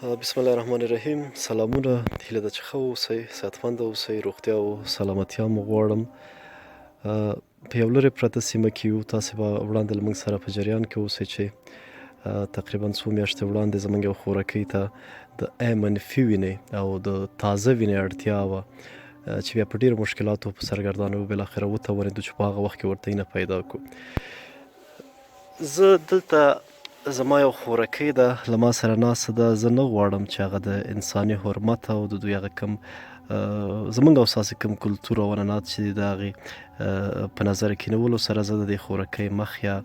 بسم الله الرحمن الرحیم. سلامونه، هیله ده چې ښه اوسئ، صحتمند اوسئ، روغتیا او سلامتیا مو غواړم. په یو لرې پرته سیمه کې یو، تاسې به وړاندې له موږ سره په جریان کې اوسئ چې تقریبا څو میاشتې وړاندې زموږ یو خورکۍ ته د A منفي وینې او د تازه وینې اړتیا وه، چې بیا په ډېرو مشکلاتو په سرګردانۍ بالاخره وتوانېدو چې په هغه وخت کې ورته وینه پیدا کړو. زه دلته زما یو خورکۍ ده له ما سره ناسته ده. زه نه غواړم چې هغه د انساني حرمت او د دوی هغه کوم زموږ او ستاسې کوم کلتور او عنعنات چې دي د هغې په نظر کې نیولو سره زه د دې خورکۍ مخ یا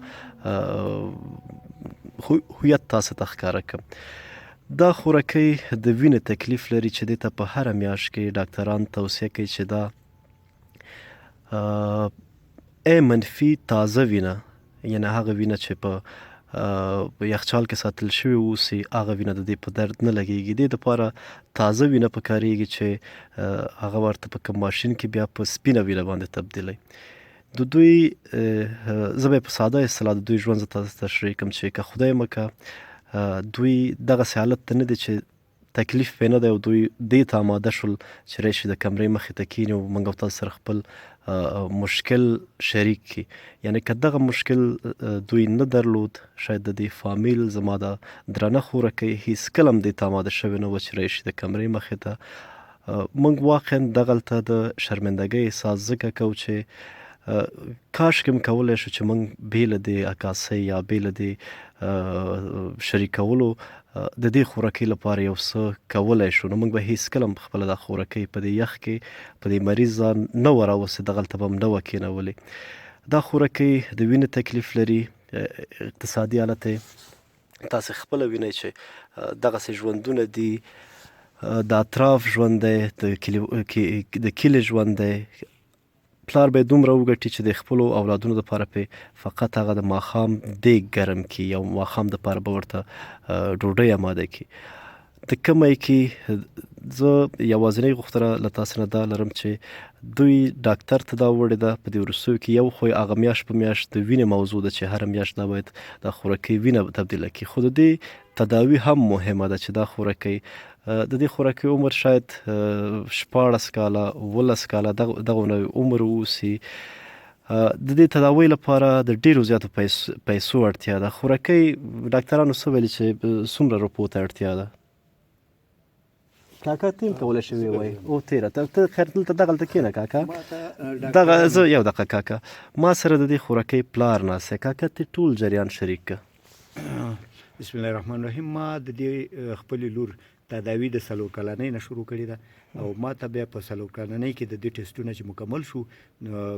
هویت تاسې ته ښکاره کړم. دا خورکۍ د وینې تکلیف لري چې دې ته په هره میاشت کې ډاکټران توصیه کوي چې دا A منفي تازه وینه، یعنې هغه وینه چې په یخچال کې ساتل شوې اوسي، هغه وینه د دې په درد نه لګېږي. دې دپاره تازه وینه پکارېږي چې هغه ورته په کوم ماشین کې بیا په سپینه وینه باندې تبدیلوي. د دوی زه به یې په ساده اصطلاح د دوی ژوند زه تاسو ته تشریح کړم چې که خدای مکه دوی دغسې حالت ته نه دی چې تکلیف پرې نه دی او دوی دې ته آماده شول چې راشي د کمرې مخې ته کښېني او موږ او تاسو سره خپل مشکل شریک کړي. یعنې که دغه مشکل دوی نه درلود، شاید د دې فامیل زما دا درنه خورکۍ هېڅکله هم دې ته آماده شوې نه وه چې راشي د کمرې مخې ته. موږ واقعا دغلته د شرمندګۍ احساس ځکه کوو چې کاشکې مو کولی شو چې موږ بې له دې عکاسۍ یا بې له دې شریکولو د دې خورکۍ لپاره یو څه کولی شو، نو موږ به هېڅکله هم خپله دا خورکۍ په دې یخ کې په دې مریض ځان نه وه راوستې، دغلته به هم نه وه کېنولې. دا خورکۍ د وینې تکلیف لري، اقتصادي حالت یې تاسې خپله وینئ چې دغسې ژوندونه دي، د اطراف ژوند دی، د کلي ژوند دی. پلار به یې دومره وګټي چې د خپلو اولادونو دپاره پې فقط هغه د ماښام دیګ ګرم کړي یا ماښام دپاره به ورته ډوډۍ اماده کړي. د کمی کې زه یوازینۍ غوښتنه له تاسې نه دا لرم چې دوی ډاکټر ته دا وړې ده په دې وروستیو کې، یو خو هغه میاشت په میاشت د وینې موضوع ده چې هره میاشت دا باید دا خورکۍ وینه تبدیله کړي، خو د دې تداوي هم مهمه ده چې دا خورکۍ د دې خورکۍ عمر شاید 16 کاله 17 کاله دغونه عمر واوسي. د دې تداوۍ لپاره د ډېرو زیاتو پیسو اړتیا ده. خورکۍ ډاکټرانو څه ویلي چې څومره روپو ته اړتیا ده؟ کاکا ته هم کولی شي ووایي. او تېره ته خیر دلته دغلته کښېنه کاکا. دغه زه یو دقیقه کاکا، ما سره د دې خورکۍ پلار ناست دی. کاکا ته ټول جریان شریک که. بسم الله الرحمن الرحیم. ما د دې خپلې لور تداوي د 4 کلنۍ نه شروع کړې ده او ما ته بیا په 4 کلنۍ کې د دې ټسټونه چې مکمل شو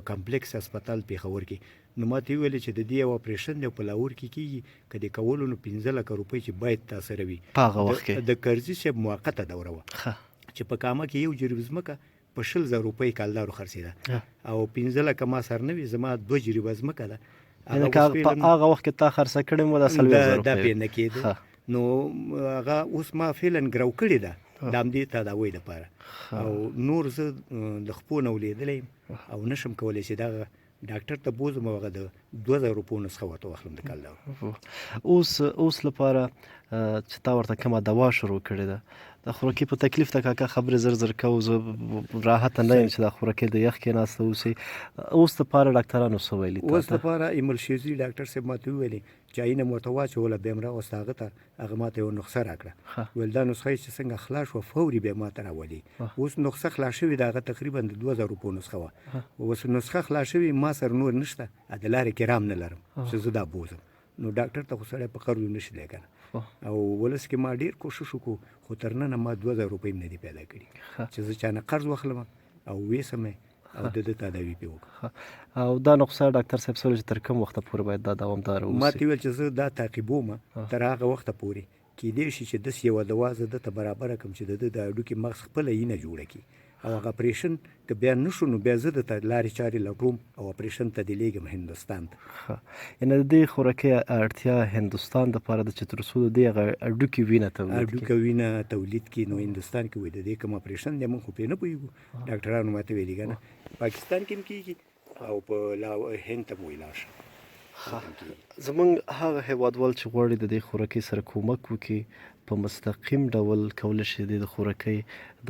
کمپلیکس هسپتال پېښور کې، نو ما ته ویلې چې د دې یو اپریشن دی په لاهور کې کېږي، که دې کولو نو 15 لکه روپۍ چې باید تا سره وي. په هغه وخت کې د کرزي صاحب موقته دوره وه چې په کامه کې یو جریب ځمکه په 20,000 روپۍ کالدارو خرڅېده او 15 لکه ما سره نه وي، زما 2 جریبه ځمکه ده. یعنې که په هغه وخت کې تا خرڅه کړې وه دا 40,000 دا پې نه کېده. نو هغه اوس ما فعلا ګرو کړې ده د همدې تداوۍ لپاره او نور زه د خپو نه ولیدلی او نشم کولی چې دغه ډاکټر ته بوزم او هغه د 2,000 روپو نسخه ورته واخلم د کالدارو. اوس لپاره چې تا ورته کومه دوا شروع کړې ده، د خورکۍ په تکلیف ته کاکا خبرې زر کوو، زه راحته نه یم چې دا خورکۍ د یخ کې ناسته اوسي. اوس دپاره ډاکټرانو څه ویلي؟ اوس دپاره ایملشیزي ډاکټر صاحب ما ته وویلې چې عینه مو ورته واچوله، بیا م راوسته هغه ته، هغه ما ته یوه نسخه راکړه، ویل دا نسخه چې څنګه خلاص شوه فوري بیا ما ته راولي. اوس نسخه خلاص شوې ده، هغه تقریبا د 2,000 روپو نسخه وه. اوس نسخه خلاص شوې، ما سره نور نشته، د لارې کرام نه لرم چې زه دا بوزم. نو ډاکټر ته خو سړی په قرضو نشي دی که نه، او ولس کې ما ډېر کوشش وکړو خو تر ننه ما 2,000 روپۍ هم نه دي پیدا کړي چې زه چا نه قرض واخلم او ویسم او د ده تداوي پې وکړم. او دا نقصه ډاکټر صاحب څه چې تر کوم وخته پورې باید دا دوامداره اوسي؟ ما ته ویل چې زه دا تعقیبوم تر هغه وخته پورې، کیدای شي چې داسې یوه دوا زه ده ته برابره کړم چې د ده د هډوکي مغز خپله یینه جوړه کړي او هغه اپریشن که بیا نه شو نو بیا زه د ته لارې چارې لټوم او اپریشن ته دې لېږم هندوستان ته. یعنې د دې خورکۍ اړتیا هندوستان دپاره ده چې تر څو د دې هغه هډوکي وینه تولید کړي. نو هندوستان کې وایي د دې کوم اپریشن دی موږ خو پرې نه پوهېږو، ډاکټرانو ماته ویلي که نه پاکستان کې هم کېږي او په هند ته هم وایي لاړ شه. زمونږ هغه هیوادوال چې غواړي د دې خوراکۍ سره کومک وکړي په مستقیم ډول کولی شي د خوراکۍ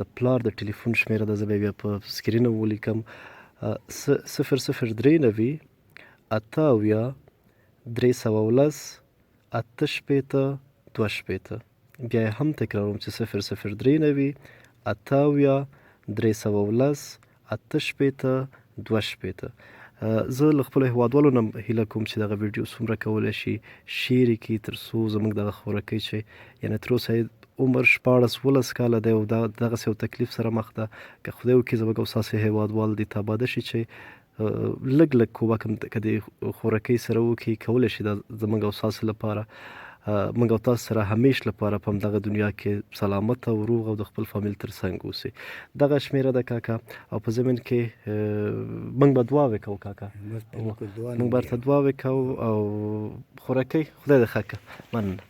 د پلار د ټلیفون شمیره ده، زه به بیا په سکرین هم ولیکم: 003 88 310 88 2. بیا یې هم تکراروم چې 003 88 310 88 2. زه له خپلو هیوادوالو نه هیله کوم چې دغه ویډیو څومره کولی شي شیر یې کړي تر څو زموږ دغه خوراکۍ چې یعنې تر اوسه یې عمر 14-15 کاله دی او دغسې یو تکلیف سره مخ ده. که خدای وکړي زموږ او ستاسې هیوادوال دې ته آباده شي چې لږ کومک هم که د خوراکۍ سره وکړي کولی شي دا زموږ او ستاسې لپاره موږ او تاسو سره همیش لپاره په همدغه دنیا کې سلامت او روغ او د خپل فامیل تر څنګ اوسي. دغه شمیره ده کاکا، او په ضمن کې موږ به دعاوې کوو کاکا، موږ به ورته دعاوې کوو او خوراکۍ خدای دې ښه کړه. مننه.